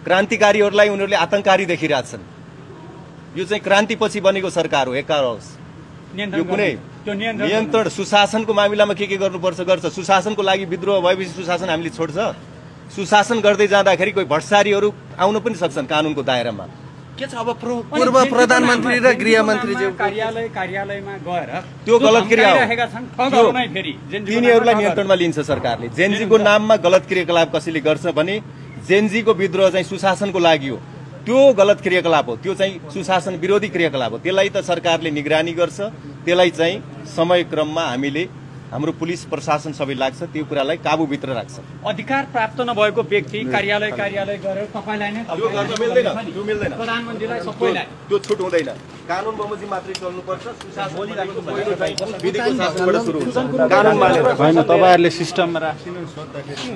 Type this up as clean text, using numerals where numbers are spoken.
क्रान्तिकारीहरूलाई उनीहरूले आतंककारी देखिरहेछन्। यो चाहिँ क्रान्तिपछि बनेको सरकार हो एकारोस। यो कुनै नियन्त्रण सुशासनको मामिलामा के गर्नुपर्छ गर्छ। सुशासनको लागि विद्रोह भएपछि सुशासन हामीले छोड्छ। सुशासन गर्दै जाँदाखेरि कोही भ्रष्टाचारीहरू आउन पनि सक्छन् कानुनको दायरामा। के छ अब पूर्व प्रधानमन्त्री र गृहमन्त्री कार्यालयमा गएर त्यो गलत क्रिया हो। तिनीहरूलाई नियन्त्रणमा लिन्छ सरकारले। जेनजीको नाममा गलत क्रियाकलाप कसैले गर्छ भने जेनजीको विद्रोह चाहिँ सुशासनको लागि हो। त्यो गलत क्रियाकलाप हो। त्यो चाहिँ सुशासन विरोधी क्रियाकलाप हो। त्यसलाई त सरकारले निगरानी गर्छ। त्यसलाई चाहिँ समयक्रममा हामीले हाम्रो पुलिस प्रशासन सबै लाग्छ त्यो कुरालाई काबुभित्र राख्छ। अधिकार प्राप्त नभएको व्यक्ति कार्यालय गरेर तपाईलाई नै त्यो गर्न मिल्दैन। त्यो मिल्दैन। प्रधानमन्त्रीलाई सबैलाई त्यो छुट हुँदैन। कानुन बमोजिम मात्रै चल्नुपर्छ। सुशासन विधिको शासनबाट सुरु हुन्छ। कानुन मानेर हैन तपाईहरुले सिस्टममा राखिदिनु सोध्दाखेरि